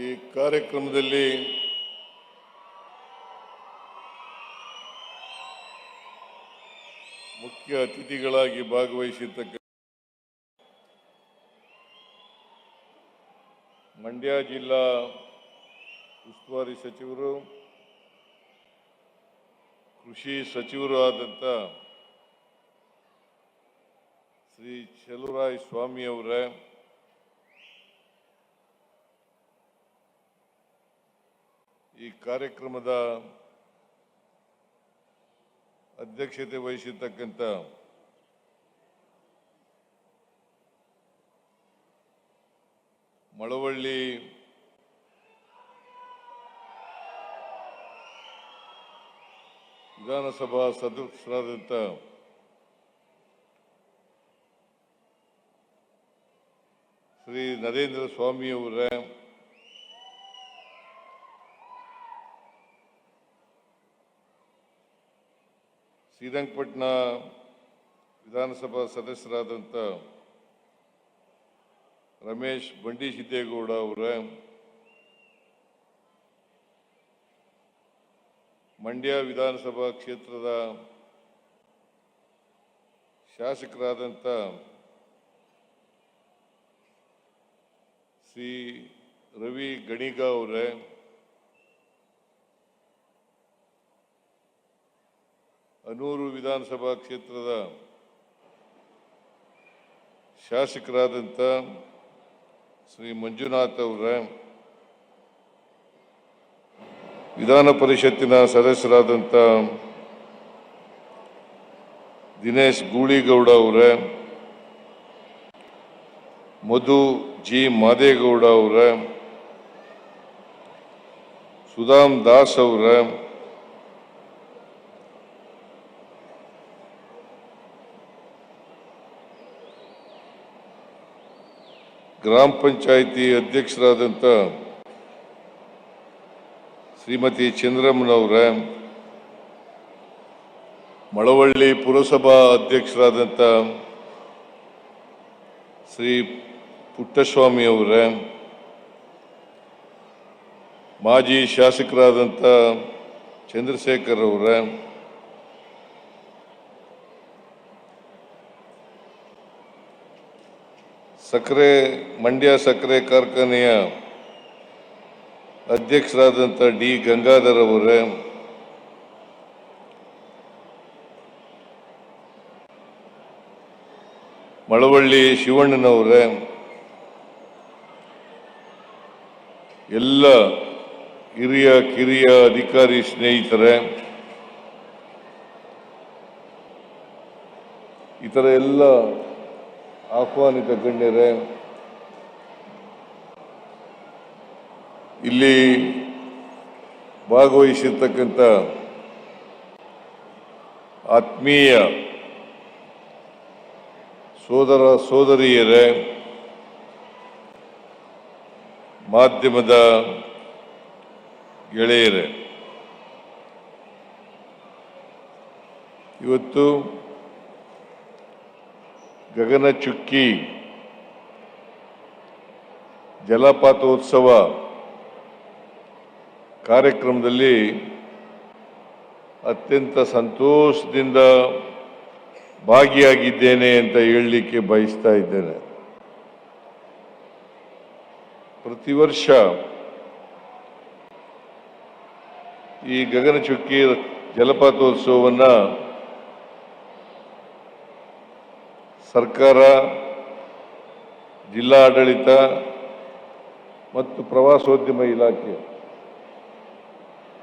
ಈ ಕಾರ್ಯಕ್ರಮದಲ್ಲಿ ಮುಖ್ಯ ಅತಿಥಿಗಳಾಗಿ ಭಾಗವಹಿಸಿದ್ದಕ್ಕೆ ಮಂಡ್ಯ ಜಿಲ್ಲಾ ಉಸ್ತುವಾರಿ ಸಚಿವರು, ಕೃಷಿ ಸಚಿವರು ಆದಂಥ ಶ್ರೀ ಚಲುವರಾಯ ಸ್ವಾಮಿ ಅವರೇ, ಈ ಕಾರ್ಯಕ್ರಮದ ಅಧ್ಯಕ್ಷತೆ ವಹಿಸಿರ್ತಕ್ಕಂಥ ಮಳವಳ್ಳಿ ವಿಧಾನಸಭಾ ಸದಸ್ಯರಾದಂಥ ಶ್ರೀ ನರೇಂದ್ರ ಸ್ವಾಮಿ ಅವರೇ, ಶ್ರೀರಂಗಪಟ್ಟಣ ವಿಧಾನಸಭಾ ಸದಸ್ಯರಾದಂಥ ರಮೇಶ್ ಬಂಡಿಸಿದ್ದೇಗೌಡ ಅವರೇ, ಮಂಡ್ಯ ವಿಧಾನಸಭಾ ಕ್ಷೇತ್ರದ ಶಾಸಕರಾದಂಥ ಶ್ರೀ ರವಿ ಗಣಿಗ ಅವರೇ, ಅನೂರು ವಿಧಾನಸಭಾ ಕ್ಷೇತ್ರದ ಶಾಸಕರಾದಂಥ ಶ್ರೀ ಮಂಜುನಾಥ್ ಅವರೇ, ವಿಧಾನ ಪರಿಷತ್ತಿನ ಸದಸ್ಯರಾದಂಥ ದಿನೇಶ್ ಗೂಳಿಗೌಡ ಅವರೇ, ಮಧು ಜಿ ಮಾದೇಗೌಡ ಅವರೇ, ಸುಧಾಮ್ ದಾಸ್ ಅವರೇ, ಗ್ರಾಮ ಪಂಚಾಯಿತಿ ಅಧ್ಯಕ್ಷರಾದಂಥ ಶ್ರೀಮತಿ ಚಂದ್ರಮ್ಮನವರೇ, ಮಳವಳ್ಳಿ ಪುರಸಭಾ ಅಧ್ಯಕ್ಷರಾದಂಥ ಶ್ರೀ ಪುಟ್ಟಸ್ವಾಮಿ ಅವರೇ, ಮಾಜಿ ಶಾಸಕರಾದಂಥ ಚಂದ್ರಶೇಖರ್ ಅವರೇ, ಮಂಡ್ಯ ಸಕ್ಕರೆ ಕಾರ್ಖಾನೆಯ ಅಧ್ಯಕ್ಷರಾದಂಥ ಡಿ ಗಂಗಾಧರ್ ಅವರೇ, ಮಳವಳ್ಳಿ ಶಿವಣ್ಣನವರೇ, ಎಲ್ಲ ಹಿರಿಯ ಕಿರಿಯ ಅಧಿಕಾರಿ ಸ್ನೇಹಿತರೆ, ಇತರ ಎಲ್ಲ ಆಹ್ವಾನಿತ ಗಣ್ಯರೇ, ಇಲ್ಲಿ ಭಾಗವಹಿಸಿರ್ತಕ್ಕಂಥ ಆತ್ಮೀಯ ಸೋದರ ಸೋದರಿಯರೇ, ಮಾಧ್ಯಮದ ಗೆಳೆಯರೇ, ಇವತ್ತು ಗಗನಚುಕ್ಕಿ ಜಲಪಾತೋತ್ಸವ ಕಾರ್ಯಕ್ರಮದಲ್ಲಿ ಅತ್ಯಂತ ಸಂತೋಷದಿಂದ ಭಾಗಿಯಾಗಿದ್ದೇನೆ ಅಂತ ಹೇಳಲಿಕ್ಕೆ ಬಯಸ್ತಾ ಇದ್ದೇನೆ. ಪ್ರತಿ ವರ್ಷ ಈ ಗಗನಚುಕ್ಕಿ ಜಲಪಾತೋತ್ಸವವನ್ನು ಸರ್ಕಾರ, ಜಿಲ್ಲಾಡಳಿತ ಮತ್ತು ಪ್ರವಾಸೋದ್ಯಮ ಇಲಾಖೆ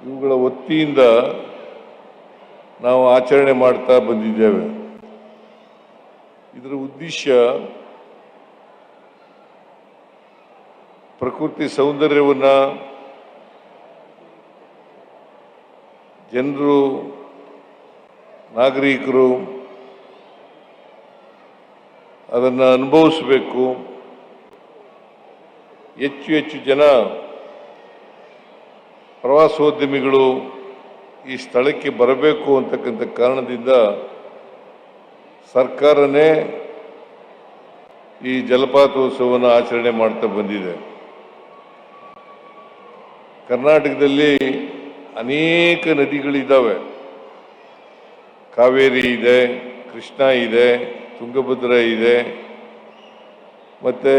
ಇವುಗಳ ವತಿಯಿಂದ ನಾವು ಆಚರಣೆ ಮಾಡ್ತಾ ಬಂದಿದ್ದೇವೆ. ಇದರ ಉದ್ದೇಶ ಪ್ರಕೃತಿ ಸೌಂದರ್ಯವನ್ನು ಜನರು, ನಾಗರಿಕರು ಅದನ್ನು ಅನುಭವಿಸಬೇಕು, ಹೆಚ್ಚು ಹೆಚ್ಚು ಜನ ಪ್ರವಾಸೋದ್ಯಮಿಗಳು ಈ ಸ್ಥಳಕ್ಕೆ ಬರಬೇಕು ಅಂತಕ್ಕಂಥ ಕಾರಣದಿಂದ ಸರ್ಕಾರನೇ ಈ ಜಲಪಾತೋತ್ಸವವನ್ನು ಆಚರಣೆ ಮಾಡ್ತಾ ಬಂದಿದೆ. ಕರ್ನಾಟಕದಲ್ಲಿ ಅನೇಕ ನದಿಗಳಿದ್ದಾವೆ. ಕಾವೇರಿ ಇದೆ, ಕೃಷ್ಣ ಇದೆ, ತುಂಗಭದ್ರಾ ಇದೆ, ಮತ್ತು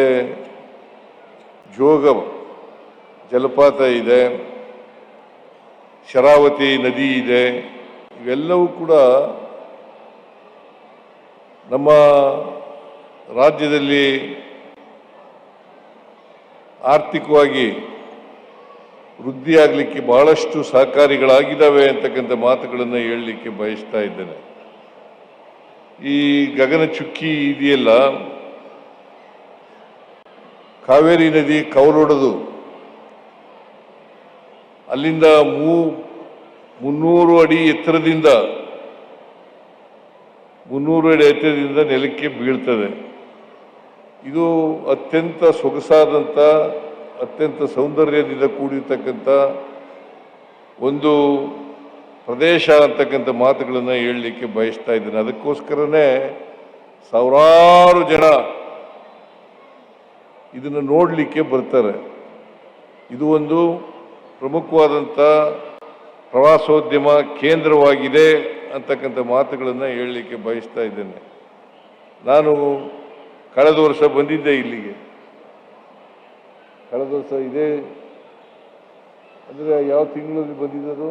ಜೋಗ ಜಲಪಾತ ಇದೆ, ಶರಾವತಿ ನದಿ ಇದೆ. ಇವೆಲ್ಲವೂ ಕೂಡ ನಮ್ಮ ರಾಜ್ಯದಲ್ಲಿ ಆರ್ಥಿಕವಾಗಿ ವೃದ್ಧಿಯಾಗಲಿಕ್ಕೆ ಬಹಳಷ್ಟು ಸಹಕಾರಿಗಳಾಗಿದ್ದಾವೆ ಅಂತಕ್ಕಂಥ ಮಾತುಗಳನ್ನು ಹೇಳಲಿಕ್ಕೆ ಬಯಸ್ತಾ ಇದ್ದೇನೆ. ಈ ಗಗನಚುಕ್ಕಿ ಇದೆಯಲ್ಲ, ಕಾವೇರಿ ನದಿ ಕವಲೊಡೆದು ಅಲ್ಲಿಂದ 300 ಅಡಿ ಎತ್ತರದಿಂದ ನೆಲಕ್ಕೆ ಬೀಳ್ತದೆ. ಇದು ಅತ್ಯಂತ ಸೊಗಸಾದಂಥ, ಅತ್ಯಂತ ಸೌಂದರ್ಯದಿಂದ ಕೂಡಿರ್ತಕ್ಕಂಥ ಒಂದು ಪ್ರದೇಶ ಅಂತಕ್ಕಂಥ ಮಾತುಗಳನ್ನು ಹೇಳಲಿಕ್ಕೆ ಬಯಸ್ತಾ ಇದ್ದೇನೆ. ಅದಕ್ಕೋಸ್ಕರನೇ ಸಾವಿರಾರು ಜನ ಇದನ್ನು ನೋಡಲಿಕ್ಕೆ ಬರ್ತಾರೆ. ಇದು ಒಂದು ಪ್ರಮುಖವಾದಂಥ ಪ್ರವಾಸೋದ್ಯಮ ಕೇಂದ್ರವಾಗಿದೆ ಅಂತಕ್ಕಂಥ ಮಾತುಗಳನ್ನು ಹೇಳಲಿಕ್ಕೆ ಬಯಸ್ತಾ ಇದ್ದೇನೆ. ನಾನು ಕಳೆದ ವರ್ಷ ಬಂದಿದ್ದೆ ಇಲ್ಲಿಗೆ. ಕಳೆದ ವರ್ಷ ಇದೇ ಅಂದರೆ ಯಾವ ತಿಂಗಳಲ್ಲಿ ಬಂದಿದ್ದದು?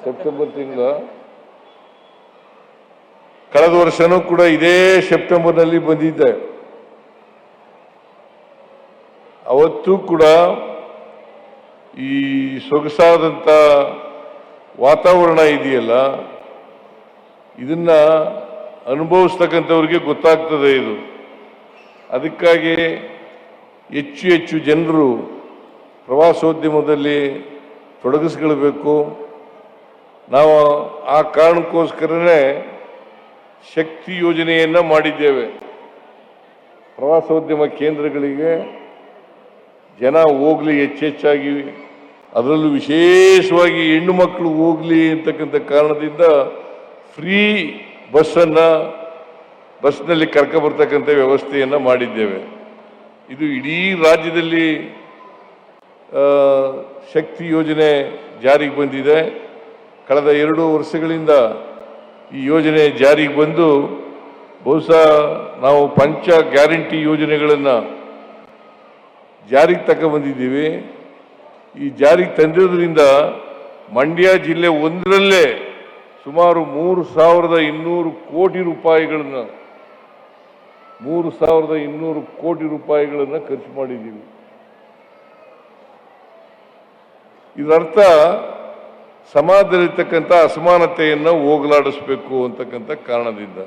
ಸೆಪ್ಟೆಂಬರ್ ತಿಂಗಳ. ಕಳೆದ ವರ್ಷನೂ ಕೂಡ ಇದೇ ಸೆಪ್ಟೆಂಬರ್ನಲ್ಲಿ ಬಂದಿದ್ದೆ. ಅವತ್ತು ಕೂಡ ಈ ಸೊಗಸಾದಂಥ ವಾತಾವರಣ ಇದೆಯಲ್ಲ, ಇದನ್ನ ಅನುಭವಿಸ್ತಕ್ಕಂಥವ್ರಿಗೆ ಗೊತ್ತಾಗ್ತದೆ ಇದು. ಅದಕ್ಕಾಗಿ ಹೆಚ್ಚು ಹೆಚ್ಚು ಜನರು ಪ್ರವಾಸೋದ್ಯಮದಲ್ಲಿ ತೊಡಗಿಸ್ಕೊಳ್ಬೇಕು. ನಾವು ಆ ಕಾರಣಕ್ಕೋಸ್ಕರನೇ ಶಕ್ತಿ ಯೋಜನೆಯನ್ನು ಮಾಡಿದ್ದೇವೆ. ಪ್ರವಾಸೋದ್ಯಮ ಕೇಂದ್ರಗಳಿಗೆ ಜನ ಹೋಗಲಿ, ಹೆಚ್ಚೆಚ್ಚಾಗಿ, ಅದರಲ್ಲೂ ವಿಶೇಷವಾಗಿ ಹೆಣ್ಣು ಮಕ್ಕಳು ಹೋಗಲಿ ಅಂತಕ್ಕಂಥ ಕಾರಣದಿಂದ ಫ್ರೀ ಬಸ್ನಲ್ಲಿ ಕರ್ಕೊಬರ್ತಕ್ಕಂಥ ವ್ಯವಸ್ಥೆಯನ್ನು ಮಾಡಿದ್ದೇವೆ. ಇದು ಇಡೀ ರಾಜ್ಯದಲ್ಲಿ ಶಕ್ತಿ ಯೋಜನೆ ಜಾರಿಗೆ ಬಂದಿದೆ. ಕಳೆದ 2 ವರ್ಷಗಳಿಂದ ಈ ಯೋಜನೆ ಜಾರಿಗೆ ಬಂದು ಬಹುಶಃ ನಾವು ಪಂಚ ಗ್ಯಾರಂಟಿ ಯೋಜನೆಗಳನ್ನು ಜಾರಿಗೆ ತಗೊಂಡ್ಬಂದಿದ್ದೀವಿ. ಈ ಜಾರಿಗೆ ತಂದಿರೋದ್ರಿಂದ ಮಂಡ್ಯ ಜಿಲ್ಲೆ ಒಂದರಲ್ಲೇ ಸುಮಾರು 3,200 ಕೋಟಿ ರೂಪಾಯಿಗಳನ್ನು 3,200 ಕೋಟಿ ರೂಪಾಯಿಗಳನ್ನು ಖರ್ಚು ಮಾಡಿದ್ದೀವಿ. ಇದರರ್ಥ ಸಮಾಜದಲ್ಲಿರ್ತಕ್ಕಂಥ ಅಸಮಾನತೆಯನ್ನು ಹೋಗಲಾಡಿಸಬೇಕು ಅಂತಕ್ಕಂಥ ಕಾರಣದಿಂದ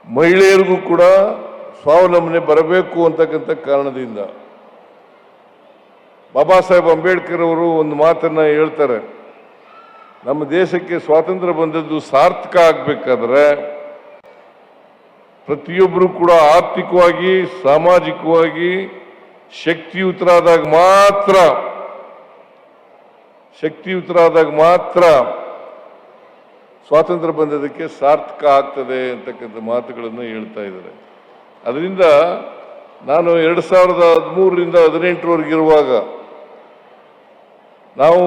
ಮಹಿಳೆಯರಿಗೂ ಕೂಡ ಸ್ವಾವಲಂಬನೆ ಬರಬೇಕು ಅಂತಕ್ಕಂಥ ಕಾರಣದಿಂದ ಬಾಬಾ ಸಾಹೇಬ್ ಅಂಬೇಡ್ಕರ್ ಅವರು ಒಂದು ಮಾತನ್ನ ಹೇಳ್ತಾರೆ. ನಮ್ಮ ದೇಶಕ್ಕೆ ಸ್ವಾತಂತ್ರ್ಯ ಬಂದದ್ದು ಸಾರ್ಥಕ ಆಗಬೇಕಾದ್ರೆ ಪ್ರತಿಯೊಬ್ಬರು ಕೂಡ ಆರ್ಥಿಕವಾಗಿ, ಸಾಮಾಜಿಕವಾಗಿ ಶಕ್ತಿಯುತರಾದಾಗ ಮಾತ್ರ ಸ್ವಾತಂತ್ರ್ಯ ಬಂದದಕ್ಕೆ ಸಾರ್ಥಕ ಆಗ್ತದೆ ಅಂತಕ್ಕಂಥ ಮಾತುಗಳನ್ನು ಹೇಳ್ತಾ ಇದ್ದಾರೆ. ಅದರಿಂದ ನಾನು 2013ರಿಂದ 2018ರವರೆಗಿರುವಾಗ ನಾವು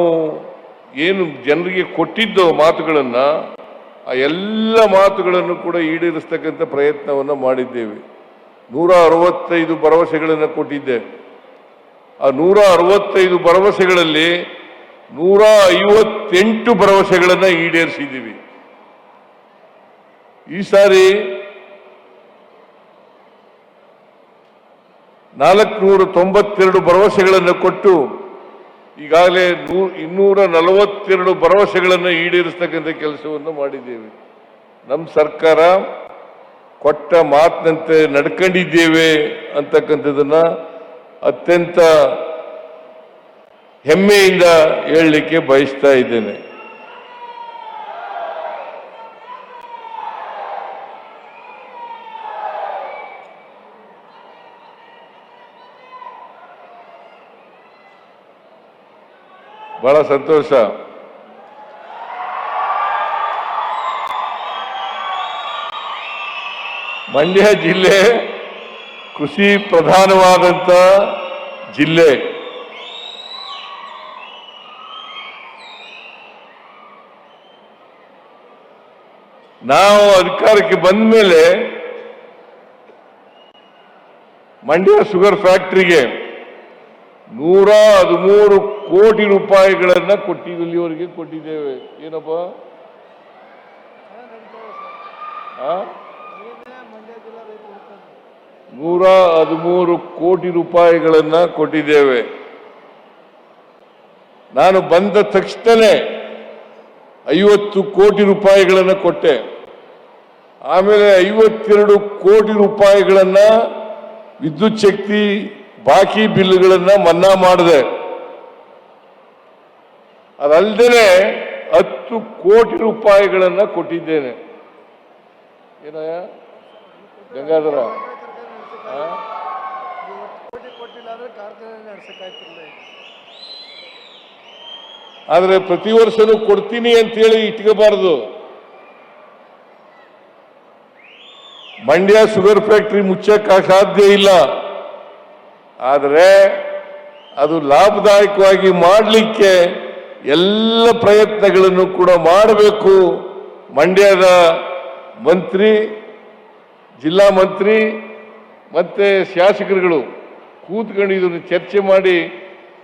ಏನು ಜನರಿಗೆ ಕೊಟ್ಟಿದ್ದೋ ಮಾತುಗಳನ್ನು, ಆ ಎಲ್ಲ ಮಾತುಗಳನ್ನು ಕೂಡ ಈಡೇರಿಸ್ತಕ್ಕಂಥ ಪ್ರಯತ್ನವನ್ನು ಮಾಡಿದ್ದೇವೆ. 165 ಭರವಸೆಗಳನ್ನು ಕೊಟ್ಟಿದ್ದೆ. ಆ 165 ಭರವಸೆಗಳಲ್ಲಿ 158 ಭರವಸೆಗಳನ್ನು ಈಡೇರಿಸಿದ್ದೀವಿ. ಈ ಸಾರಿ 492 ಭರವಸೆಗಳನ್ನು ಕೊಟ್ಟು ಈಗಾಗಲೇ 242 ಭರವಸೆಗಳನ್ನು ಈಡೇರಿಸ್ತಕ್ಕಂಥ ಕೆಲಸವನ್ನು ಮಾಡಿದ್ದೇವೆ. ನಮ್ಮ ಸರ್ಕಾರ ಕೊಟ್ಟ ಮಾತಿನಂತೆ ನಡ್ಕೊಂಡಿದ್ದೇವೆ ಅಂತಕ್ಕಂಥದ್ದನ್ನ ಅತ್ಯಂತ ಹೆಮ್ಮೆಯಿಂದ ಹೇಳಲಿಕ್ಕೆ ಬಯಸ್ತಾ ಇದ್ದೇನೆ. ಬಹಳ ಸಂತೋಷ. ಮಂಡ್ಯ ಜಿಲ್ಲೆ ಕೃಷಿ ಪ್ರಧಾನವಾದಂಥ ಜಿಲ್ಲೆ. ನಾವು ಅಧಿಕಾರಕ್ಕೆ ಬಂದ ಮೇಲೆ ಮಂಡ್ಯ ಶುಗರ್ ಫ್ಯಾಕ್ಟರಿಗೆ 113 ಕೋಟಿ ರೂಪಾಯಿಗಳನ್ನ ಇಲ್ಲಿವರೆಗೆ ಕೊಟ್ಟಿದ್ದೇವೆ. ಏನಪ್ಪ 113 ಕೋಟಿ ರೂಪಾಯಿಗಳನ್ನ ಕೊಟ್ಟಿದ್ದೇವೆ. ನಾನು ಬಂದ ತಕ್ಷಣನೇ 50 ಕೋಟಿ ರೂಪಾಯಿಗಳನ್ನ ಕೊಟ್ಟೆ. ಆಮೇಲೆ 52 ಕೋಟಿ ರೂಪಾಯಿಗಳನ್ನ ವಿದ್ಯುತ್ ಶಕ್ತಿ ಬಾಕಿ ಬಿಲ್ಗಳನ್ನ ಮನ್ನಾ ಮಾಡಿದೆ. ಅದಲ್ಲದೆ 10 ಕೋಟಿ ರೂಪಾಯಿಗಳನ್ನ ಕೊಟ್ಟಿದ್ದೇನೆ. ಏನಯ್ಯ ಗಂಗಾಧರ? ಆದ್ರೆ ಪ್ರತಿ ವರ್ಷನೂ ಕೊಡ್ತೀನಿ ಅಂತೇಳಿ ಇಟ್ಕೋಬಾರದು. ಮಂಡ್ಯ ಶುಗರ್ ಫ್ಯಾಕ್ಟರಿ ಮುಚ್ಚಕ್ಕೆ ಸಾಧ್ಯ ಇಲ್ಲ. ಆದರೆ ಅದು ಲಾಭದಾಯಕವಾಗಿ ಮಾಡಲಿಕ್ಕೆ ಎಲ್ಲ ಪ್ರಯತ್ನಗಳನ್ನು ಕೂಡ ಮಾಡಬೇಕು. ಮಂಡ್ಯದ ಮಂತ್ರಿ, ಜಿಲ್ಲಾ ಮಂತ್ರಿ ಮತ್ತೆ ಶಾಸಕರುಗಳು ಕೂತ್ಕೊಂಡು ಇದನ್ನು ಚರ್ಚೆ ಮಾಡಿ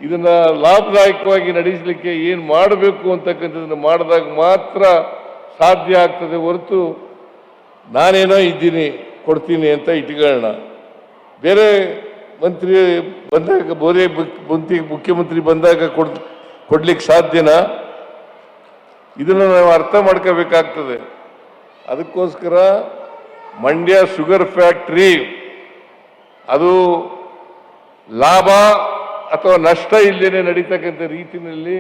ಇದನ್ನ ಲಾಭದಾಯಕವಾಗಿ ನಡೆಸಲಿಕ್ಕೆ ಏನು ಮಾಡಬೇಕು ಅಂತಕ್ಕಂಥದ್ದನ್ನು ಮಾಡಿದಾಗ ಮಾತ್ರ ಸಾಧ್ಯ ಆಗ್ತದೆ. ಹೊರತು ನಾನೇನೋ ಇದ್ದೀನಿ ಕೊಡ್ತೀನಿ ಅಂತ ಇಟ್ಕೊಳ್ಳೋಣ. ಬೇರೆ ಮಂತ್ರಿ ಬಂದಾಗ, ಬೇರೆ ಮುಖ್ಯಮಂತ್ರಿ ಬಂದಾಗ ಕೊಡ್ಲಿಕ್ಕೆ ಸಾಧ್ಯನಾ? ಇದನ್ನು ನಾವು ಅರ್ಥ ಮಾಡ್ಕೋಬೇಕಾಗ್ತದೆ. ಅದಕ್ಕೋಸ್ಕರ ಮಂಡ್ಯ ಶುಗರ್ ಫ್ಯಾಕ್ಟರಿ ಅದು ಲಾಭ ಅಥವಾ ನಷ್ಟ ಇಲ್ಲದೇನೆ ನಡೀತಕ್ಕಂಥ ರೀತಿಯಲ್ಲಿ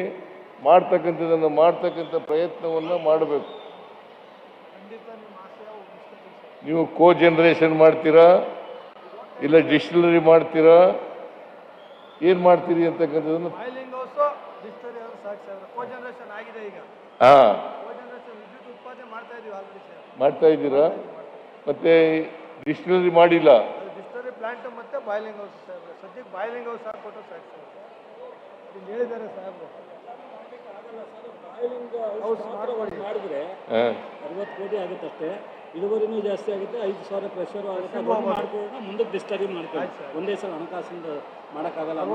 ಮಾಡ್ತಕ್ಕಂಥ ಪ್ರಯತ್ನವನ್ನು ಮಾಡಬೇಕು. ನೀವು ಕೋ ಜನರೇಷನ್ ಮಾಡ್ತೀರಾ, ಇಲ್ಲ ಡಿಸ್ಟಿಲರಿ ಮಾಡ್ತೀರಾ, ಏನ್ ಮಾಡ್ತೀರಿ ಅಂತಕ್ಕಂಥದ್ದನ್ನು ಮಾಡ್ತಾ ಇದ್ದೀರಾ? ಮತ್ತೆ ಡಿಸ್ಟಿಲರಿ ಮಾಡಿಲ್ಲ. ಪ್ಲಾಂಟ್ ಮತ್ತೆ ಬಾಯ್ಲಿಂಗ್ ಹೌಸ್ ಸದ್ಯಕ್ಕೆ ಬಾಯ್ಲಿಂಗ್ ಹೌಸ್ ಹಾಕೊಟ್ಟು ಹೇಳಿದ್ದಾರೆ ಸಾಹೇಬ್ರು. ಮಾಡಿದ್ರೆ 60 ಕೋಟಿ ಆಗುತ್ತಷ್ಟೇ, ಇಳುವರಿನೂ ಜಾಸ್ತಿ ಆಗುತ್ತೆ, 5,000 ಪ್ರೆಷರು ಆಗುತ್ತೆ. ಮಾಡ್ಕೊಳ್ಳೋಣ, ಮುಂದಕ್ಕೆ ಡಿಸ್ಟರ್ಬ್ ಮಾಡ್ಕೊಳ್ಳಿ. ಒಂದೇ ಸಲ ಹಣಕಾಸಿಂದ ಮಾಡೋಕ್ಕಾಗಲ್ಲ. 60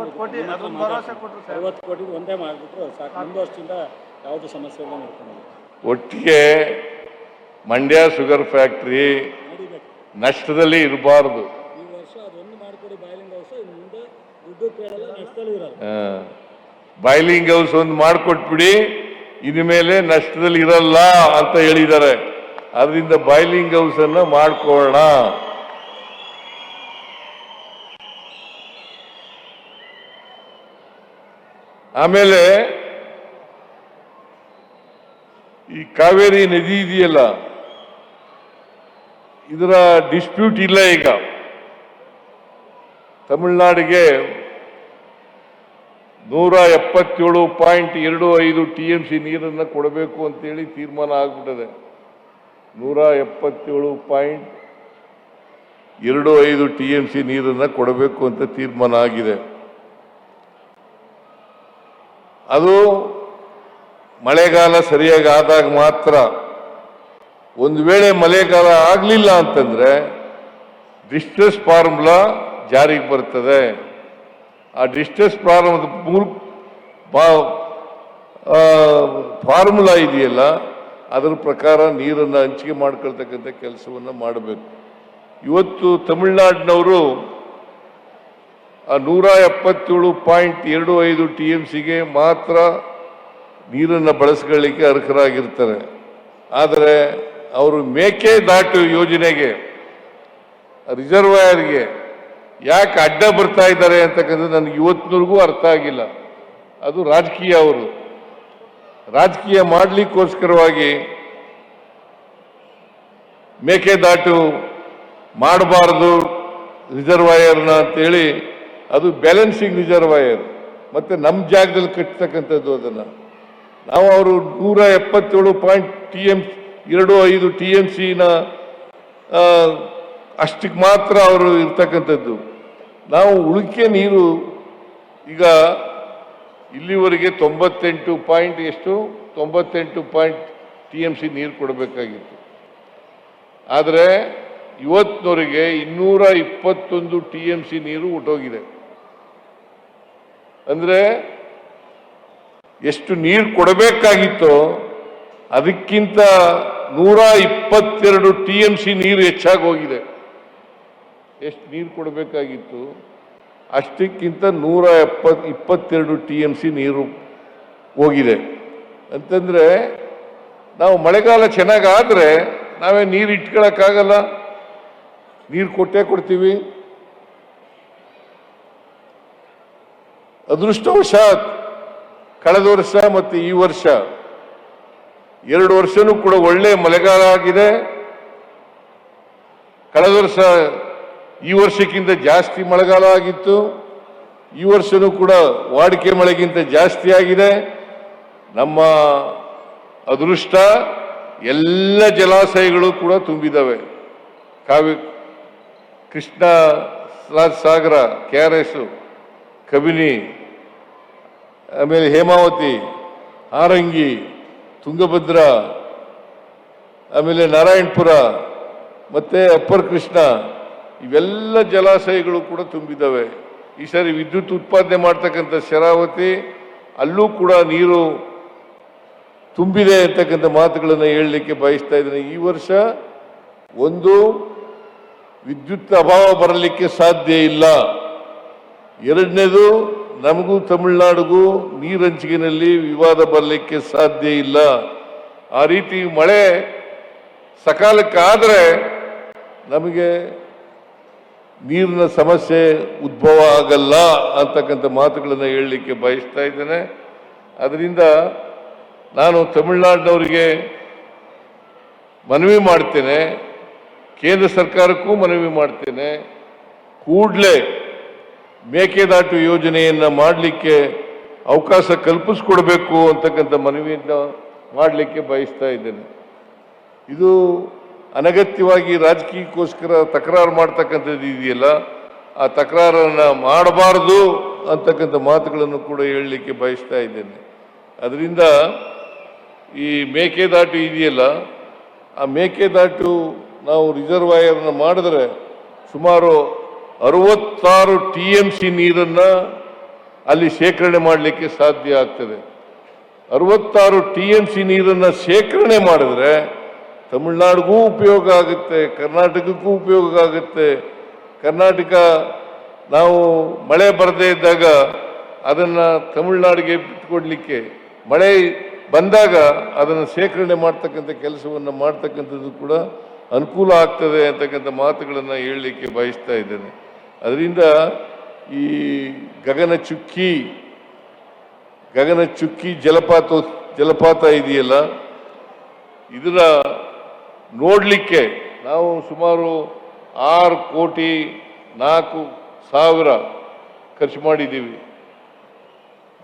ಕೋಟಿ ಒಂದೇ ಮಾಡಿಬಿಟ್ರು ಸಾಕು. ಮುಂದೆ ವರ್ಷದಿಂದ ಯಾವುದು ಸಮಸ್ಯೆ ಇಲ್ಲ ನೋಡ್ಕೊಂಡು ಒಟ್ಟಿಗೆ ಮಂಡ್ಯ ಶುಗರ್ ಫ್ಯಾಕ್ಟ್ರಿ ನಷ್ಟದಲ್ಲಿ ಇರಬಾರ್ದು. ಈ ವರ್ಷ ಅದೊಂದು ಮಾಡಿಕೊಡಿ ಬಾಯ್ಲಿಂಗ್ ಹೌಸ್, ಮುಂದೆ ದುಡ್ಡು ಕೇಳಲ್ಲ, ನಷ್ಟದಲ್ಲಿ ಇರಲ್ಲ. ಬಾಯ್ಲಿಂಗ್ ಹೌಸ್ ಒಂದು ಮಾಡಿಕೊಟ್ಬಿಡಿ, ಇನ್ಮೇಲೆ ನಷ್ಟದಲ್ಲಿ ಇರಲ್ಲ ಅಂತ ಹೇಳಿದ್ದಾರೆ. ಅದರಿಂದ ಬಾಯ್ಲಿಂಗ್ ಹೌಸ್ ಅನ್ನ ಮಾಡ್ಕೊಳ್ಳೋಣ. ಆಮೇಲೆ ಈ ಕಾವೇರಿ ನದಿ ಇದೆಯಲ್ಲ, ಇದರ ಡಿಸ್ಪ್ಯೂಟ್ ಇಲ್ಲ. ಈಗ ತಮಿಳುನಾಡಿಗೆ 177.25 TMC ನೀರನ್ನು ಕೊಡಬೇಕು ಅಂತೇಳಿ ತೀರ್ಮಾನ ಆಗ್ಬಿಟ್ಟದೆ. 177.25 TMC ನೀರನ್ನು ಕೊಡಬೇಕು ಅಂತ ತೀರ್ಮಾನ ಆಗಿದೆ. ಅದು ಮಳೆಗಾಲ ಸರಿಯಾಗಿ ಆದಾಗ ಮಾತ್ರ. ಒಂದು ವೇಳೆ ಮಳೆಗಾಲ ಆಗಲಿಲ್ಲ ಅಂತಂದ್ರೆ ಡಿಸ್ಟ್ರೆಸ್ ಫಾರ್ಮುಲಾ ಜಾರಿಗೆ ಬರ್ತದೆ. ಆ ಡಿಸ್ಟ್ರೆಸ್ ಫಾರ್ಮುಲಾ ಇದೆಯಲ್ಲ, ಅದರ ಪ್ರಕಾರ ನೀರನ್ನು ಹಂಚಿಕೆ ಮಾಡ್ಕೊಳ್ತಕ್ಕಂಥ ಕೆಲಸವನ್ನು ಮಾಡಬೇಕು. ಇವತ್ತು ತಮಿಳುನಾಡಿನವರು ಆ 177.25 TMCಗೆ ಮಾತ್ರ ನೀರನ್ನು ಬಳಸ್ಕೊಳ್ಳಿಕ್ಕೆ ಅರ್ಹರಾಗಿರ್ತಾರೆ. ಆದರೆ ಅವರು ಮೇಕೆದಾಟು ಯೋಜನೆಗೆ, ರಿಸರ್ವಾಯರ್ಗೆ ಯಾಕೆ ಅಡ್ಡ ಬರ್ತಾ ಇದ್ದಾರೆ ಅಂತಕ್ಕಂಥದ್ದು ನನಗೆ ಇವತ್ತಿನವರೆಗೂ ಅರ್ಥ ಆಗಿಲ್ಲ. ಅದು ರಾಜಕೀಯ. ಅವರು ರಾಜಕೀಯ ಮಾಡಲಿಕ್ಕೋಸ್ಕರವಾಗಿ ಮೇಕೆದಾಟು ಮಾಡಬಾರದು ರಿಸರ್ವಾಯರ್ನ ಅಂತೇಳಿ, ಅದು ಬ್ಯಾಲೆನ್ಸಿಂಗ್ ರಿಸರ್ವಾಯರ್, ಮತ್ತೆ ನಮ್ಮ ಜಾಗದಲ್ಲಿ ಕಟ್ಟತಕ್ಕಂಥದ್ದು. ಅದನ್ನು ನಾವು ಅವರು 177.25 TMCನ ಅಷ್ಟಕ್ಕೆ ಮಾತ್ರ ಅವರು ಇರ್ತಕ್ಕಂಥದ್ದು. ನಾವು ಉಳಿಕೆ ನೀರು ಈಗ ಇಲ್ಲಿವರೆಗೆ 98 ಪಾಯಿಂಟ್ ಎಷ್ಟು 98 ಪಾಯಿಂಟ್ TMC ನೀರು ಕೊಡಬೇಕಾಗಿತ್ತು. ಆದರೆ ಇವತ್ತಿನವರೆಗೆ 221 TMC ನೀರು ಹೊಟ್ಟೋಗಿದೆ. ಅಂದ್ರೆ ಎಷ್ಟು ನೀರು ಕೊಡಬೇಕಾಗಿತ್ತೋ ಅದಕ್ಕಿಂತ 122 TMC ನೀರು ಹೆಚ್ಚಾಗಿ ಹೋಗಿದೆ. ಎಷ್ಟು ನೀರು ಕೊಡಬೇಕಾಗಿತ್ತು ಅಷ್ಟಕ್ಕಿಂತ 122 TMC ನೀರು ಹೋಗಿದೆ. ಅಂತಂದ್ರೆ ನಾವು ಮಳೆಗಾಲ ಚೆನ್ನಾಗಾದ್ರೆ ನಾವೇ ನೀರು ಇಟ್ಕೊಳ್ಳೋಕ್ಕಾಗಲ್ಲ, ನೀರು ಕೊಟ್ಟೇ ಕೊಡ್ತೀವಿ. ಅದೃಷ್ಟವಶಾತ್ ಕಳೆದ ವರ್ಷ ಮತ್ತು ಈ ವರ್ಷ 2 ವರ್ಷನೂ ಕೂಡ ಒಳ್ಳೆ ಮಳೆಗಾಲ ಆಗಿದೆ. ಕಳೆದ ವರ್ಷ ಈ ವರ್ಷಕ್ಕಿಂತ ಜಾಸ್ತಿ ಮಳೆಗಾಲ ಆಗಿತ್ತು. ಈ ವರ್ಷನೂ ಕೂಡ ವಾಡಿಕೆ ಮಳೆಗಿಂತ ಜಾಸ್ತಿ ಆಗಿದೆ. ನಮ್ಮ ಅದೃಷ್ಟ ಎಲ್ಲ ಜಲಾಶಯಗಳು ಕೂಡ ತುಂಬಿದ್ದಾವೆ. ಕೃಷ್ಣ ಸಾಗರ, KRS, ಕಬಿನಿ, ಆಮೇಲೆ ಹೇಮಾವತಿ, ಹಾರಂಗಿ, ತುಂಗಭದ್ರಾ, ಆಮೇಲೆ ನಾರಾಯಣಪುರ ಮತ್ತೆ ಅಪ್ಪರ್ ಕೃಷ್ಣ, ಇವೆಲ್ಲ ಜಲಾಶಯಗಳು ಕೂಡ ತುಂಬಿದ್ದಾವೆ. ಈ ಸಾರಿ ವಿದ್ಯುತ್ ಉತ್ಪಾದನೆ ಮಾಡ್ತಕ್ಕಂಥ ಶರಾವತಿ ಅಲ್ಲೂ ಕೂಡ ನೀರು ತುಂಬಿದೆ ಅಂತಕ್ಕಂಥ ಮಾತುಗಳನ್ನು ಹೇಳಲಿಕ್ಕೆ ಬಯಸ್ತಾ ಇದ್ದೇನೆ. ಈ ವರ್ಷ ಒಂದು ವಿದ್ಯುತ್ ಅಭಾವ ಬರಲಿಕ್ಕೆ ಸಾಧ್ಯ ಇಲ್ಲ. ಎರಡನೇದು, ನಮಗೂ ತಮಿಳುನಾಡಿಗೂ ನೀರು ಹಂಚಿಕೆಯಲ್ಲಿ ವಿವಾದ ಬರಲಿಕ್ಕೆ ಸಾಧ್ಯ ಇಲ್ಲ. ಆ ರೀತಿ ಮಳೆ ಸಕಾಲಕ್ಕಾದರೆ ನಮಗೆ ನೀರಿನ ಸಮಸ್ಯೆ ಉದ್ಭವ ಆಗಲ್ಲ ಅಂತಕ್ಕಂಥ ಮಾತುಗಳನ್ನು ಹೇಳಲಿಕ್ಕೆ ಬಯಸ್ತಾ ಇದ್ದೇನೆ. ಅದರಿಂದ ನಾನು ತಮಿಳುನಾಡಿನವರಿಗೆ ಮನವಿ ಮಾಡ್ತೇನೆ, ಕೇಂದ್ರ ಸರ್ಕಾರಕ್ಕೂ ಮನವಿ ಮಾಡ್ತೇನೆ, ಕೂಡಲೇ ಮೇಕೆದಾಟು ಯೋಜನೆಯನ್ನು ಮಾಡಲಿಕ್ಕೆ ಅವಕಾಶ ಕಲ್ಪಿಸ್ಕೊಡ್ಬೇಕು ಅಂತಕ್ಕಂಥ ಮನವಿಯನ್ನು ಮಾಡಲಿಕ್ಕೆ ಬಯಸ್ತಾ ಇದ್ದೇನೆ. ಇದು ಅನಗತ್ಯವಾಗಿ ರಾಜಕೀಯಕ್ಕೋಸ್ಕರ ತಕರಾರು ಮಾಡ್ತಕ್ಕಂಥದ್ದು ಇದೆಯಲ್ಲ, ಆ ತಕರಾರನ್ನು ಮಾಡಬಾರದು ಅಂತಕ್ಕಂಥ ಮಾತುಗಳನ್ನು ಕೂಡ ಹೇಳಲಿಕ್ಕೆ ಬಯಸ್ತಾ ಇದ್ದೇನೆ. ಅದರಿಂದ ಈ ಮೇಕೆದಾಟು ಇದೆಯಲ್ಲ, ಆ ಮೇಕೆದಾಟು ನಾವು ರಿಸರ್ವಾಯರ್ನ ಮಾಡಿದ್ರೆ ಸುಮಾರು 66 TMC ನೀರನ್ನು ಅಲ್ಲಿ ಶೇಖರಣೆ ಮಾಡಲಿಕ್ಕೆ ಸಾಧ್ಯ ಆಗ್ತದೆ. 66 TMC ನೀರನ್ನು ಶೇಖರಣೆ ಮಾಡಿದ್ರೆ ತಮಿಳುನಾಡಿಗೂ ಉಪಯೋಗ ಆಗುತ್ತೆ, ಕರ್ನಾಟಕಕ್ಕೂ ಉಪಯೋಗ ಆಗುತ್ತೆ. ಕರ್ನಾಟಕ ನಾವು ಮಳೆ ಬರದೇ ಇದ್ದಾಗ ಅದನ್ನು ತಮಿಳುನಾಡಿಗೆ ಬಿಟ್ಟುಕೊಡ್ಲಿಕ್ಕೆ, ಮಳೆ ಬಂದಾಗ ಅದನ್ನು ಶೇಖರಣೆ ಮಾಡ್ತಕ್ಕಂಥ ಕೆಲಸವನ್ನು ಮಾಡ್ತಕ್ಕಂಥದ್ದು ಕೂಡ ಅನುಕೂಲ ಆಗ್ತದೆ ಅಂತಕ್ಕಂಥ ಮಾತುಗಳನ್ನು ಹೇಳಲಿಕ್ಕೆ ಬಯಸ್ತಾ ಇದ್ದೇನೆ. ಅದರಿಂದ ಈ ಗಗನಚುಕ್ಕಿ ಜಲಪಾತ ಇದೆಯಲ್ಲ, ಇದರ ನೋಡಲಿಕ್ಕೆ ನಾವು ಸುಮಾರು 6,04,00,000 ಖರ್ಚು ಮಾಡಿದ್ದೀವಿ.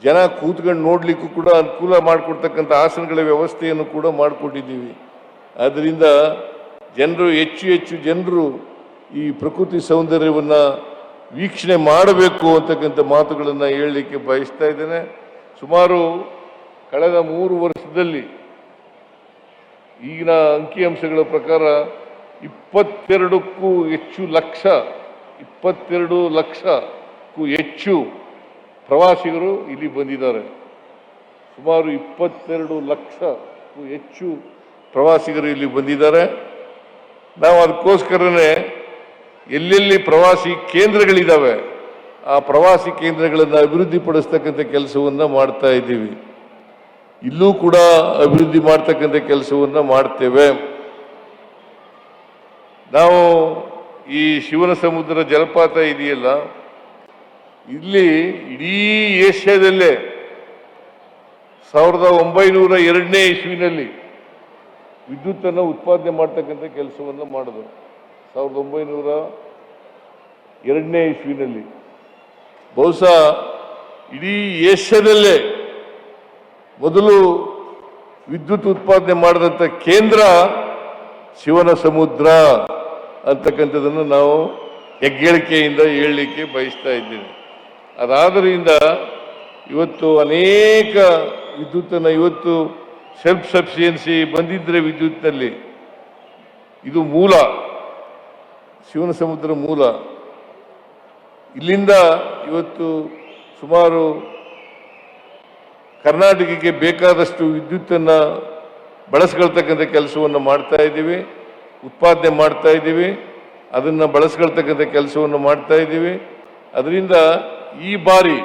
ಜನ ಕೂತ್ಕೊಂಡು ನೋಡ್ಲಿಕ್ಕೂ ಕೂಡ ಅನುಕೂಲ ಮಾಡಿಕೊಡ್ತಕ್ಕಂಥ ಆಸನಗಳ ವ್ಯವಸ್ಥೆಯನ್ನು ಕೂಡ ಮಾಡಿಕೊಟ್ಟಿದ್ದೀವಿ. ಆದ್ದರಿಂದ ಹೆಚ್ಚು ಜನರು ಈ ಪ್ರಕೃತಿ ಸೌಂದರ್ಯವನ್ನು ವೀಕ್ಷಣೆ ಮಾಡಬೇಕು ಅಂತಕ್ಕಂಥ ಮಾತುಗಳನ್ನು ಹೇಳಲಿಕ್ಕೆ ಬಯಸ್ತಾ ಇದ್ದೇನೆ. ಸುಮಾರು ಕಳೆದ 3 ವರ್ಷದಲ್ಲಿ ಈಗಿನ ಅಂಕಿಅಂಶಗಳ ಪ್ರಕಾರ 22 ಲಕ್ಷಕ್ಕೂ ಹೆಚ್ಚು ಪ್ರವಾಸಿಗರು ಇಲ್ಲಿ ಬಂದಿದ್ದಾರೆ. ಸುಮಾರು 22 ಲಕ್ಷಕ್ಕೂ ಹೆಚ್ಚು ಪ್ರವಾಸಿಗರು ಇಲ್ಲಿ ಬಂದಿದ್ದಾರೆ. ನಾವು ಅದಕ್ಕೋಸ್ಕರನೇ ಎಲ್ಲೆಲ್ಲಿ ಪ್ರವಾಸಿ ಕೇಂದ್ರಗಳಿದ್ದಾವೆ ಆ ಪ್ರವಾಸಿ ಕೇಂದ್ರಗಳನ್ನು ಅಭಿವೃದ್ಧಿಪಡಿಸ್ತಕ್ಕಂಥ ಕೆಲಸವನ್ನು ಮಾಡ್ತಾ ಇದ್ದೀವಿ. ಇಲ್ಲೂ ಕೂಡ ಅಭಿವೃದ್ಧಿ ಮಾಡ್ತಕ್ಕಂಥ ಕೆಲಸವನ್ನು ಮಾಡ್ತೇವೆ. ನಾವು ಈ ಶಿವನ ಸಮುದ್ರ ಜಲಪಾತ ಇದೆಯಲ್ಲ, ಇಲ್ಲಿ ಇಡೀ ಏಷ್ಯಾದಲ್ಲೇ 1902ನೇ ಇಸ್ವಿನಲ್ಲಿ ವಿದ್ಯುತ್ತನ್ನು ಉತ್ಪಾದನೆ ಮಾಡ್ತಕ್ಕಂಥ ಕೆಲಸವನ್ನು ಮಾಡಿದ್ರು. 1902ನೇ ಇಸ್ವಿನಲ್ಲಿ ಬಹುಶಃ ಇಡೀ ಏಷ್ಯಾದಲ್ಲೇ ಮೊದಲು ವಿದ್ಯುತ್ ಉತ್ಪಾದನೆ ಮಾಡಿದಂಥ ಕೇಂದ್ರ ಶಿವನ ಸಮುದ್ರ. ಅಂತಕ್ಕಂಥದ್ದನ್ನು ನಾವು ಹೆಗ್ಗಳಿಕೆಯಿಂದ ಹೇಳಲಿಕ್ಕೆ ಬಯಸ್ತಾ ಇದ್ದೇನೆ. ಅದಾದ್ದರಿಂದ ಇವತ್ತು ಅನೇಕ ವಿದ್ಯುತ್ತನ್ನು ಇವತ್ತು ಸೆಲ್ಫ್ ಸಫಿಷಿಯನ್ಸಿ ಬಂದಿದ್ರೆ ವಿದ್ಯುತ್ನಲ್ಲಿ ಇದು ಮೂಲ, ಶಿವನ ಸಮುದ್ರ ಮೂಲ. ಇಲ್ಲಿಂದ ಇವತ್ತು ಸುಮಾರು ಕರ್ನಾಟಕಕ್ಕೆ ಬೇಕಾದಷ್ಟು ವಿದ್ಯುತ್ತನ್ನು ಬಳಸ್ಕೊಳ್ತಕ್ಕಂಥ ಕೆಲಸವನ್ನು ಮಾಡ್ತಾ ಇದ್ದೀವಿ, ಉತ್ಪಾದನೆ ಮಾಡ್ತಾ ಇದ್ದೀವಿ, ಅದನ್ನು ಬಳಸ್ಕೊಳ್ತಕ್ಕಂಥ ಕೆಲಸವನ್ನು ಮಾಡ್ತಾ ಇದ್ದೀವಿ. ಅದರಿಂದ ಈ ಬಾರಿ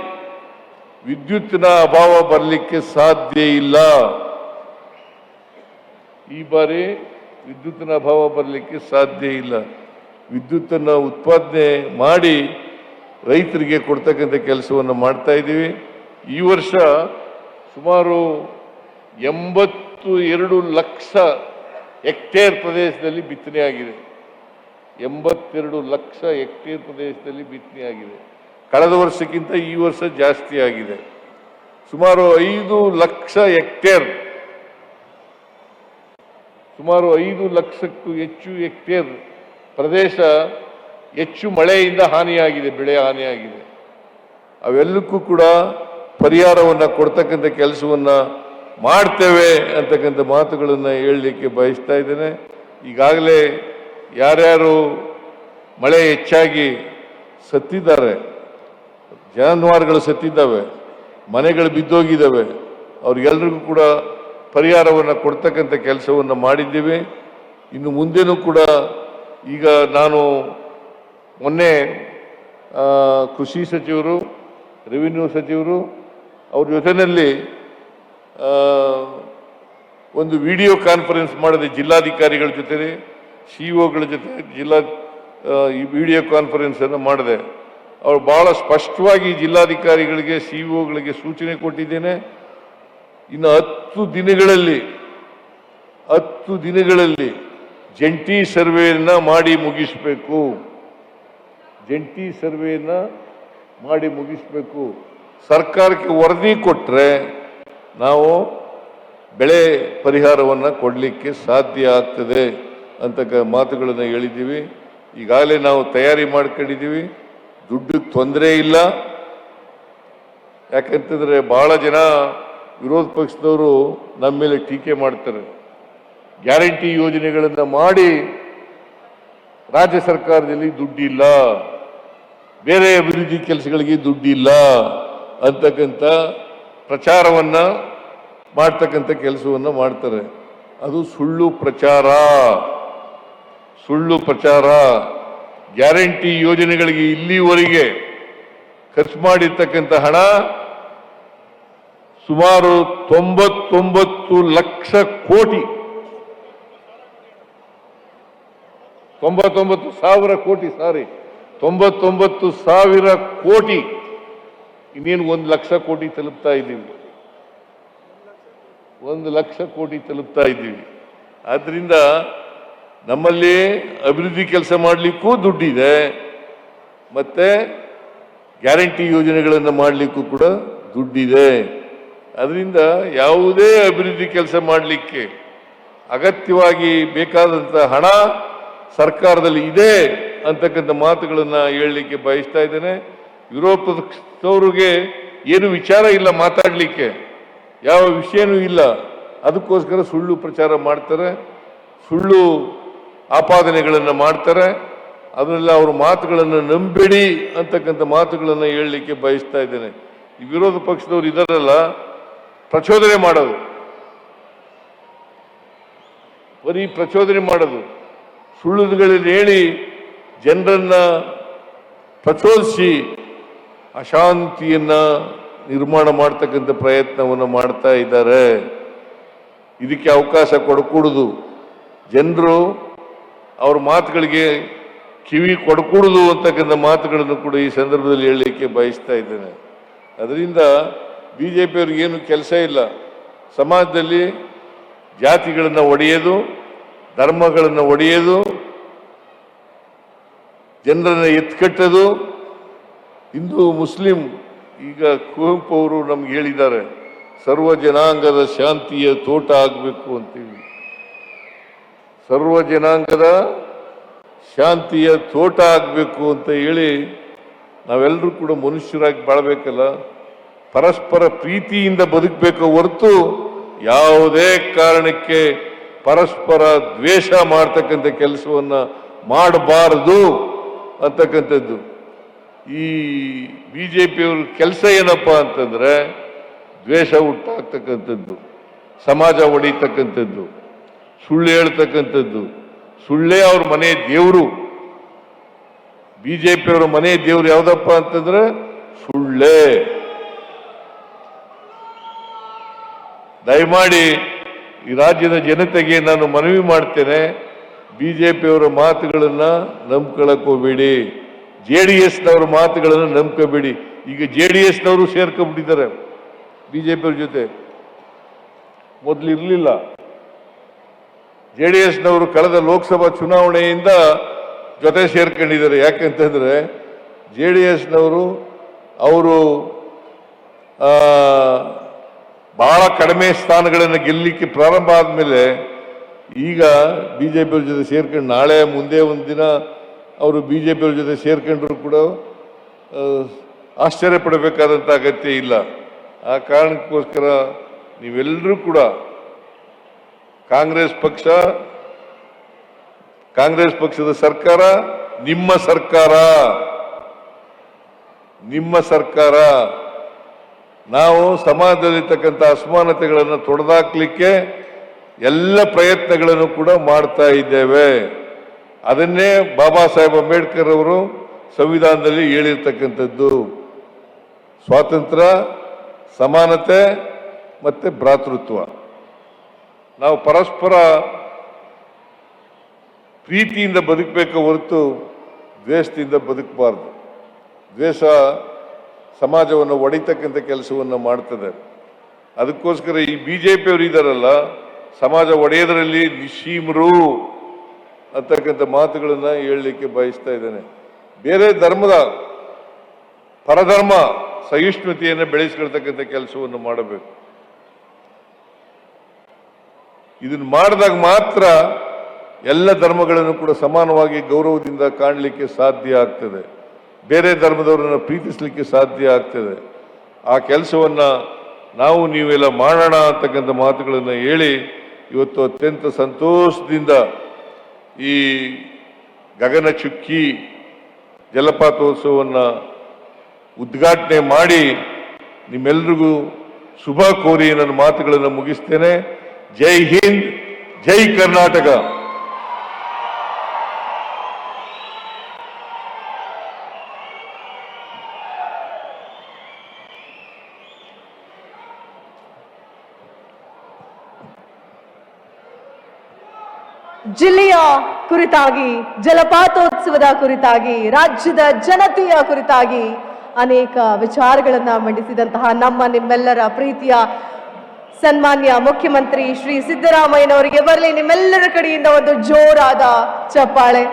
ವಿದ್ಯುತ್ತಿನ ಅಭಾವ ಬರಲಿಕ್ಕೆ ಸಾಧ್ಯ ಇಲ್ಲ. ಈ ಬಾರಿ ವಿದ್ಯುತ್ತಿನ ಅಭಾವ ಬರಲಿಕ್ಕೆ ಸಾಧ್ಯ ಇಲ್ಲ. ವಿದ್ಯುತ್ತನ್ನು ಉತ್ಪಾದನೆ ಮಾಡಿ ರೈತರಿಗೆ ಕೊಡ್ತಕ್ಕಂಥ ಕೆಲಸವನ್ನು ಮಾಡ್ತಾ ಇದ್ದೀವಿ. ಈ ವರ್ಷ ಸುಮಾರು 82 ಲಕ್ಷ ಹೆಕ್ಟೇರ್ ಪ್ರದೇಶದಲ್ಲಿ ಬಿತ್ತನೆ ಆಗಿದೆ. 82 ಲಕ್ಷ ಹೆಕ್ಟೇರ್ ಪ್ರದೇಶದಲ್ಲಿ ಬಿತ್ತನೆ ಆಗಿದೆ. ಕಳೆದ ವರ್ಷಕ್ಕಿಂತ ಈ ವರ್ಷ ಜಾಸ್ತಿ ಆಗಿದೆ. ಸುಮಾರು 5 ಲಕ್ಷ ಹೆಕ್ಟೇರ್, ಸುಮಾರು 5 ಲಕ್ಷಕ್ಕೂ ಹೆಚ್ಚು ಹೆಕ್ಟೇರ್ ಪ್ರದೇಶ ಹೆಚ್ಚು ಮಳೆಯಿಂದ ಹಾನಿಯಾಗಿದೆ, ಬೆಳೆ ಹಾನಿಯಾಗಿದೆ. ಅವೆಲ್ಲಕ್ಕೂ ಕೂಡ ಪರಿಹಾರವನ್ನು ಕೊಡ್ತಕ್ಕಂಥ ಕೆಲಸವನ್ನು ಮಾಡ್ತೇವೆ ಅಂತಕ್ಕಂಥ ಮಾತುಗಳನ್ನು ಹೇಳಲಿಕ್ಕೆ ಬಯಸ್ತಾ ಇದ್ದೇನೆ. ಈಗಾಗಲೇ ಯಾರ್ಯಾರು ಮಳೆ ಹೆಚ್ಚಾಗಿ ಸತ್ತಿದ್ದಾರೆ, ಜಾನುವಾರುಗಳು ಸತ್ತಿದ್ದಾವೆ, ಮನೆಗಳು ಬಿದ್ದೋಗಿದ್ದಾವೆ, ಅವ್ರಿಗೆಲ್ರಿಗೂ ಕೂಡ ಪರಿಹಾರವನ್ನು ಕೊಡ್ತಕ್ಕಂಥ ಕೆಲಸವನ್ನು ಮಾಡಿದ್ದೀವಿ. ಇನ್ನು ಮುಂದೆನೂ ಕೂಡ ಈಗ ನಾನು ಮೊನ್ನೆ ಕೃಷಿ ಸಚಿವರು, ರೆವಿನ್ಯೂ ಸಚಿವರು ಅವ್ರ ಜೊತೆಯಲ್ಲಿ ಒಂದು ವಿಡಿಯೋ ಕಾನ್ಫರೆನ್ಸ್ ಮಾಡಿದೆ. ಜಿಲ್ಲಾಧಿಕಾರಿಗಳ ಜೊತೆ, ಸಿಇಒಗಳ ಜೊತೆ ಈ ವಿಡಿಯೋ ಕಾನ್ಫರೆನ್ಸನ್ನು ಮಾಡಿದೆ. ಅವ್ರು ಭಾಳ ಸ್ಪಷ್ಟವಾಗಿ ಜಿಲ್ಲಾಧಿಕಾರಿಗಳಿಗೆ, ಸಿಇಒಗಳಿಗೆ ಸೂಚನೆ ಕೊಟ್ಟಿದ್ದೇನೆ. ಇನ್ನು 10 ದಿನಗಳಲ್ಲಿ ಜಂಟಿ ಸರ್ವೆಯನ್ನು ಮಾಡಿ ಮುಗಿಸ್ಬೇಕು. ಜಂಟಿ ಸರ್ವೆಯನ್ನು ಮಾಡಿ ಮುಗಿಸ್ಬೇಕು. ಸರ್ಕಾರಕ್ಕೆ ವರದಿ ಕೊಟ್ಟರೆ ನಾವು ಬೆಳೆ ಪರಿಹಾರವನ್ನು ಕೊಡಲಿಕ್ಕೆ ಸಾಧ್ಯ ಆಗ್ತದೆ ಅಂತ ಮಾತುಗಳನ್ನು ಹೇಳಿದ್ದೀವಿ. ಈಗಾಗಲೇ ನಾವು ತಯಾರಿ ಮಾಡ್ಕೊಂಡಿದ್ದೀವಿ. ದುಡ್ಡಿಗೆ ತೊಂದರೆ ಇಲ್ಲ. ಯಾಕಂತಂದರೆ ಭಾಳ ಜನ ವಿರೋಧ ಪಕ್ಷದವರು ನಮ್ಮ ಮೇಲೆ ಟೀಕೆ ಮಾಡ್ತಾರೆ. ಗ್ಯಾರಂಟಿ ಯೋಜನೆಗಳನ್ನು ಮಾಡಿ ರಾಜ್ಯ ಸರ್ಕಾರದಲ್ಲಿ ದುಡ್ಡಿಲ್ಲ, ಬೇರೆ ಅಭಿವೃದ್ಧಿ ಕೆಲಸಗಳಿಗೆ ದುಡ್ಡಿಲ್ಲ ಅಂತಕ್ಕಂಥ ಪ್ರಚಾರವನ್ನು ಮಾಡ್ತಕ್ಕಂಥ ಕೆಲಸವನ್ನು ಮಾಡ್ತಾರೆ. ಅದು ಸುಳ್ಳು ಪ್ರಚಾರ, ಸುಳ್ಳು ಪ್ರಚಾರ. ಗ್ಯಾರಂಟಿ ಯೋಜನೆಗಳಿಗೆ ಇಲ್ಲಿವರೆಗೆ ಖರ್ಚು ಮಾಡಿರ್ತಕ್ಕಂಥ ಹಣ ಸುಮಾರು 99 ಲಕ್ಷ ಕೋಟಿ, 99,000 ಕೋಟಿ, 99,000 ಕೋಟಿ. ಇನ್ನೇನು 1 ಲಕ್ಷ ಕೋಟಿ ತಲುಪ್ತಾ ಇದ್ದೀವಿ, 1 ಲಕ್ಷ ಕೋಟಿ ತಲುಪ್ತಾ ಇದ್ದೀವಿ. ಆದ್ರಿಂದ ನಮ್ಮಲ್ಲಿ ಅಭಿವೃದ್ಧಿ ಕೆಲಸ ಮಾಡಲಿಕ್ಕೂ ದುಡ್ಡಿದೆ, ಮತ್ತೆ ಗ್ಯಾರಂಟಿ ಯೋಜನೆಗಳನ್ನು ಮಾಡಲಿಕ್ಕೂ ಕೂಡ ದುಡ್ಡಿದೆ. ಅದರಿಂದ ಯಾವುದೇ ಅಭಿವೃದ್ಧಿ ಕೆಲಸ ಮಾಡಲಿಕ್ಕೆ ಅಗತ್ಯವಾಗಿ ಬೇಕಾದಂಥ ಹಣ ಸರ್ಕಾರದಲ್ಲಿ ಇದೆ ಅಂತಕ್ಕಂಥ ಮಾತುಗಳನ್ನು ಹೇಳಲಿಕ್ಕೆ ಬಯಸ್ತಾ ಇದ್ದೇನೆ. ವಿರೋಧ ಪಕ್ಷದವ್ರಿಗೆ ಏನು ವಿಚಾರ ಇಲ್ಲ ಮಾತಾಡಲಿಕ್ಕೆ, ಯಾವ ವಿಷಯನೂ ಇಲ್ಲ. ಅದಕ್ಕೋಸ್ಕರ ಸುಳ್ಳು ಪ್ರಚಾರ ಮಾಡ್ತಾರೆ, ಸುಳ್ಳು ಆಪಾದನೆಗಳನ್ನು ಮಾಡ್ತಾರೆ. ಅದನ್ನೆಲ್ಲ ಅವ್ರ ಮಾತುಗಳನ್ನು ನಂಬೇಡಿ ಅಂತಕ್ಕಂಥ ಮಾತುಗಳನ್ನು ಹೇಳಲಿಕ್ಕೆ ಬಯಸ್ತಾ ಇದ್ದೇನೆ. ಈ ವಿರೋಧ ಪಕ್ಷದವ್ರು ಇದರಲ್ಲ, ಪ್ರಚೋದನೆ ಮಾಡೋದು, ಬರೀ ಪ್ರಚೋದನೆ ಮಾಡೋದು, ಸುಳ್ಳುಗಳಲ್ಲಿ ಹೇಳಿ ಜನರನ್ನ ಪ್ರಚೋದಿಸಿ ಅಶಾಂತಿಯನ್ನ ನಿರ್ಮಾಣ ಮಾಡ್ತಕ್ಕಂಥ ಪ್ರಯತ್ನವನ್ನು ಮಾಡ್ತಾ ಇದ್ದಾರೆ. ಇದಕ್ಕೆ ಅವಕಾಶ ಕೊಡಕೂಡುದು. ಜನರು ಅವ್ರ ಮಾತುಗಳಿಗೆ ಕಿವಿ ಕೊಡಕೂಡುದು ಅಂತಕ್ಕಂಥ ಮಾತುಗಳನ್ನು ಕೂಡ ಈ ಸಂದರ್ಭದಲ್ಲಿ ಹೇಳಲಿಕ್ಕೆ ಬಯಸ್ತಾ ಇದ್ದೇನೆ. ಅದರಿಂದ ಬಿಜೆಪಿಯವ್ರಿಗೆ ಏನು ಕೆಲಸ ಇಲ್ಲ. ಸಮಾಜದಲ್ಲಿ ಜಾತಿಗಳನ್ನು ಒಡೆಯೋದು, ಧರ್ಮಗಳನ್ನು ಒಡೆಯೋದು, ಜನರನ್ನು ಎತ್ಕಟ್ಟೋದು. ಹಿಂದೂ ಮುಸ್ಲಿಂ, ಈಗ ಕುವೆಂಪು ಅವರು ನಮ್ಗೆ ಹೇಳಿದ್ದಾರೆ, ಸರ್ವ ಜನಾಂಗದ ಶಾಂತಿಯ ತೋಟ ಆಗಬೇಕು ಅಂತೀವಿ. ಸರ್ವ ಜನಾಂಗದ ಶಾಂತಿಯ ತೋಟ ಆಗಬೇಕು ಅಂತ ಹೇಳಿ ನಾವೆಲ್ಲರೂ ಕೂಡ ಮನುಷ್ಯರಾಗಿ ಬಾಳ್ಬೇಕಲ್ಲ, ಪರಸ್ಪರ ಪ್ರೀತಿಯಿಂದ ಬದುಕಬೇಕು ಹೊರತು ಯಾವುದೇ ಕಾರಣಕ್ಕೆ ಪರಸ್ಪರ ದ್ವೇಷ ಮಾಡ್ತಕ್ಕಂಥ ಕೆಲಸವನ್ನ ಮಾಡಬಾರದು ಅಂತಕ್ಕಂಥದ್ದು. ಈ ಬಿಜೆಪಿಯವ್ರ ಕೆಲಸ ಏನಪ್ಪಾ ಅಂತಂದ್ರೆ ದ್ವೇಷ ಹುಟ್ಟಾಗ್ತಕ್ಕಂಥದ್ದು, ಸಮಾಜ ಒಡಿತಕ್ಕಂಥದ್ದು, ಸುಳ್ಳು ಹೇಳ್ತಕ್ಕಂಥದ್ದು. ಸುಳ್ಳೇ ಅವ್ರ ಮನೆ ದೇವರು. ಬಿಜೆಪಿಯವರ ಮನೆ ದೇವರು ಯಾವ್ದಪ್ಪ ಅಂತಂದ್ರೆ ಸುಳ್ಳೇ. ದಯಮಾಡಿ ಈ ರಾಜ್ಯದ ಜನತೆಗೆ ನಾನು ಮನವಿ ಮಾಡ್ತೇನೆ, ಬಿಜೆಪಿಯವರ ಮಾತುಗಳನ್ನ ನಂಬ್ಕೊಳ್ಳಕ್ ಹೋಗ್ಬೇಡಿ, JDS-ನವರ ಮಾತುಗಳನ್ನು ನಂಬ್ಕೋಬೇಡಿ. ಈಗ JDS-ನವರು ಸೇರ್ಕೊಂಡ್ಬಿಟ್ಟಿದ್ದಾರೆ ಬಿಜೆಪಿಯವ್ರ ಜೊತೆ, ಮೊದಲು ಇರಲಿಲ್ಲ. JDS-ನವರು ಕಳೆದ ಲೋಕಸಭಾ ಚುನಾವಣೆಯಿಂದ ಜೊತೆ ಸೇರ್ಕೊಂಡಿದ್ದಾರೆ. ಯಾಕಂತಂದ್ರೆ JDS-ನವರು ಅವರು ಬಹಳ ಕಡಿಮೆ ಸ್ಥಾನಗಳನ್ನು ಗೆಲ್ಲಲಿಕ್ಕೆ ಪ್ರಾರಂಭ ಆದಮೇಲೆ ಈಗ ಬಿಜೆಪಿಯವ್ರ ಜೊತೆ ಸೇರ್ಕೊಂಡು ನಾಳೆ ಮುಂದೆ ಒಂದು ದಿನ ಅವರು ಬಿಜೆಪಿಯವ್ರ ಜೊತೆ ಸೇರ್ಕೊಂಡ್ರು ಕೂಡ ಆಶ್ಚರ್ಯ ಪಡಬೇಕಾದಂಥ ಅಗತ್ಯ ಇಲ್ಲ. ಆ ಕಾರಣಕ್ಕೋಸ್ಕರ ನೀವೆಲ್ಲರೂ ಕೂಡ ಕಾಂಗ್ರೆಸ್ ಪಕ್ಷದ ಸರ್ಕಾರ ನಿಮ್ಮ ಸರ್ಕಾರ. ನಾವು ಸಮಾಜದಲ್ಲಿರ್ತಕ್ಕಂಥ ಅಸಮಾನತೆಗಳನ್ನು ತೊಡೆದಾಕ್ಲಿಕ್ಕೆ ಎಲ್ಲ ಪ್ರಯತ್ನಗಳನ್ನು ಕೂಡ ಮಾಡ್ತಾ ಇದ್ದೇವೆ. ಅದನ್ನೇ ಬಾಬಾ ಸಾಹೇಬ್ ಅಂಬೇಡ್ಕರ್ ಅವರು ಸಂವಿಧಾನದಲ್ಲಿ ಹೇಳಿರ್ತಕ್ಕಂಥದ್ದು. ಸ್ವಾತಂತ್ರ್ಯ, ಸಮಾನತೆ ಮತ್ತೆ ಭ್ರಾತೃತ್ವ. ನಾವು ಪರಸ್ಪರ ಪ್ರೀತಿಯಿಂದ ಬದುಕಬೇಕು ಹೊರತು ದ್ವೇಷದಿಂದ ಬದುಕಬಾರ್ದು. ದ್ವೇಷ ಸಮಾಜವನ್ನು ಒಡಿತಕ್ಕಂಥ ಕೆಲಸವನ್ನು ಮಾಡ್ತದೆ. ಅದಕ್ಕೋಸ್ಕರ ಈ ಬಿಜೆಪಿಯವರು ಇದ್ದಾರಲ್ಲ, ಸಮಾಜ ಒಡೆಯೋದರಲ್ಲಿ ನಿಶ್ಚೀಮರು ಅಂತಕ್ಕಂಥ ಮಾತುಗಳನ್ನ ಹೇಳಲಿಕ್ಕೆ ಬಯಸ್ತಾ ಇದ್ದೇನೆ. ಬೇರೆ ಧರ್ಮದ ಪರಧರ್ಮ ಸಹಿಷ್ಣುತೆಯನ್ನು ಬೆಳೆಸ್ಕೊಳ್ತಕ್ಕಂಥ ಕೆಲಸವನ್ನು ಮಾಡಬೇಕು. ಇದನ್ನು ಮಾಡಿದಾಗ ಮಾತ್ರ ಎಲ್ಲ ಧರ್ಮಗಳನ್ನು ಕೂಡ ಸಮಾನವಾಗಿ ಗೌರವದಿಂದ ಕಾಣಲಿಕ್ಕೆ ಸಾಧ್ಯ ಆಗ್ತದೆ. ಬೇರೆ ಧರ್ಮದವರನ್ನು ಪ್ರೀತಿಸಲಿಕ್ಕೆ ಸಾಧ್ಯ ಆಗ್ತದೆ. ಆ ಕೆಲಸವನ್ನ ನಾವು ನೀವೆಲ್ಲ ಮಾಡೋಣ ಅಂತಕ್ಕಂಥ ಮಾತುಗಳನ್ನು ಹೇಳಿ ಇವತ್ತು ಅತ್ಯಂತ ಸಂತೋಷದಿಂದ ಈ ಗಗನಚುಕ್ಕಿ ಜಲಪಾತೋತ್ಸವವನ್ನು ಉದ್ಘಾಟನೆ ಮಾಡಿ ನಿಮ್ಮೆಲ್ಲರಿಗೂ ಶುಭ ಕೋರಿ ನನ್ನ ಮಾತುಗಳನ್ನು ಮುಗಿಸ್ತೇನೆ. ಜೈ ಹಿಂದ್, ಜೈ ಕರ್ನಾಟಕ. ಜಿಲ್ಲೆಯ ಕುರಿತಾಗಿ, ಜಲಪಾತೋತ್ಸವದ ಕುರಿತಾಗಿ, ರಾಜ್ಯದ ಜನತೆಯ ಕುರಿತಾಗಿ ಅನೇಕ ವಿಚಾರಗಳನ್ನ ಮಂಡಿಸಿದಂತಹ ನಿಮ್ಮೆಲ್ಲರ ಪ್ರೀತಿಯ ಸನ್ಮಾನ್ಯ ಮುಖ್ಯಮಂತ್ರಿ ಶ್ರೀ ಸಿದ್ದರಾಮಯ್ಯನವರಿಗೆ ಬರಲಿ ನಿಮ್ಮೆಲ್ಲರ ಕಡೆಯಿಂದ ಒಂದು ಜೋರಾದ ಚಪ್ಪಾಳೆ.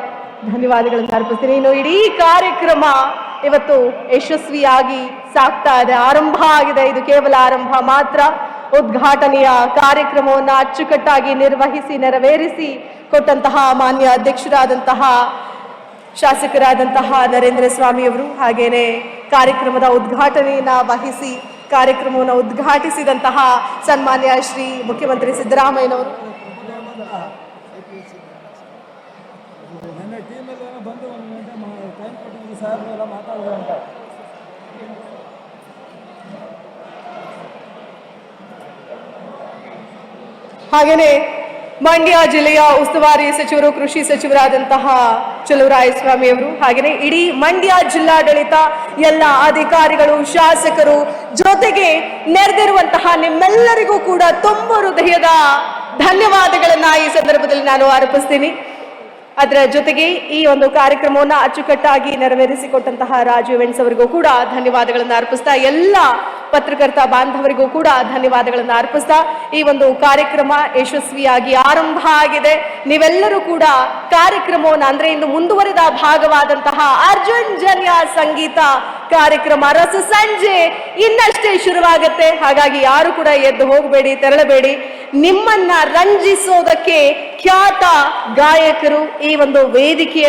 ಧನ್ಯವಾದಗಳನ್ನು ಅರ್ಪಿಸ್ತೀನಿ. ಇನ್ನು ಇಡೀ ಕಾರ್ಯಕ್ರಮ ಇವತ್ತು ಯಶಸ್ವಿಯಾಗಿ ಸಾಗ್ತಾ ಇದೆ, ಆರಂಭ ಆಗಿದೆ. ಇದು ಕೇವಲ ಆರಂಭ ಮಾತ್ರ. ಉದ್ಘಾಟನೆಯ ಕಾರ್ಯಕ್ರಮವನ್ನು ಅಚ್ಚುಕಟ್ಟಾಗಿ ನಿರ್ವಹಿಸಿ ನೆರವೇರಿಸಿ ಕೊಟ್ಟಂತಹ ಮಾನ್ಯ ಅಧ್ಯಕ್ಷರಾದಂತಹ ಶಾಸಕರಾದಂತಹ ನರೇಂದ್ರ ಸ್ವಾಮಿ ಅವರು, ಹಾಗೇನೆ ಕಾರ್ಯಕ್ರಮದ ಉದ್ಘಾಟನೆಯನ್ನ ವಹಿಸಿ ಕಾರ್ಯಕ್ರಮವನ್ನು ಉದ್ಘಾಟಿಸಿದಂತಹ ಸನ್ಮಾನ್ಯ ಶ್ರೀ ಮುಖ್ಯಮಂತ್ರಿ ಸಿದ್ದರಾಮಯ್ಯನವರು. ಹಾಗೇನೆ ಮಂಡ್ಯ ಜಿಲ್ಲೆಯ ಉಸ್ತುವಾರಿ ಸಚಿವರು, ಕೃಷಿ ಸಚಿವರಾದಂತಹ ಚಲುವರಾಯಸ್ವಾಮಿ ಅವರು, ಹಾಗೇನೆ ಇಡೀ ಮಂಡ್ಯ ಜಿಲ್ಲಾಡಳಿತ, ಎಲ್ಲ ಅಧಿಕಾರಿಗಳು, ಶಾಸಕರು, ಜೊತೆಗೆ ನೆರೆದಿರುವಂತಹ ನಿಮ್ಮೆಲ್ಲರಿಗೂ ಕೂಡ ತುಂಬ ಹೃದಯದ ಧನ್ಯವಾದಗಳನ್ನ ಈ ಸಂದರ್ಭದಲ್ಲಿ ನಾನು ಅರ್ಪಿಸ್ತೀನಿ. ಅದರ ಜೊತೆಗೆ ಈ ಒಂದು ಕಾರ್ಯಕ್ರಮವನ್ನು ಅಚ್ಚುಕಟ್ಟಾಗಿ ನೆರವೇರಿಸಿಕೊಟ್ಟಂತಹ ರಾಜು ಇವೆಂಟ್ಸ್ ಅವರಿಗೂ ಕೂಡ ಧನ್ಯವಾದಗಳನ್ನು ಅರ್ಪಿಸ್ತಾ, ಎಲ್ಲ ಪತ್ರಕರ್ತ ಬಾಂಧವರಿಗೂ ಕೂಡ ಧನ್ಯವಾದಗಳನ್ನು ಅರ್ಪಿಸ್ತಾ ಈ ಒಂದು ಕಾರ್ಯಕ್ರಮ ಯಶಸ್ವಿಯಾಗಿ ಆರಂಭ ಆಗಿದೆ. ನೀವೆಲ್ಲರೂ ಕೂಡ ಕಾರ್ಯಕ್ರಮವನ್ನು ಅಂದ್ರೆ ಇನ್ನು ಮುಂದುವರಿದ ಭಾಗವಾದಂತಹ ಅರ್ಜುನ್ ಜನ್ಯ ಸಂಗೀತ ಕಾರ್ಯಕ್ರಮ ರಸ ಸಂಜೆ ಇನ್ನಷ್ಟೇ ಶುರುವಾಗುತ್ತೆ. ಹಾಗಾಗಿ ಯಾರು ಕೂಡ ಎದ್ದು ಹೋಗಬೇಡಿ, ತೆರಳಬೇಡಿ. ನಿಮ್ಮನ್ನ ರಂಜಿಸೋದಕ್ಕೆ ಖ್ಯಾತ ಗಾಯಕರು ಈ ಒಂದು ವೇದಿಕೆಯ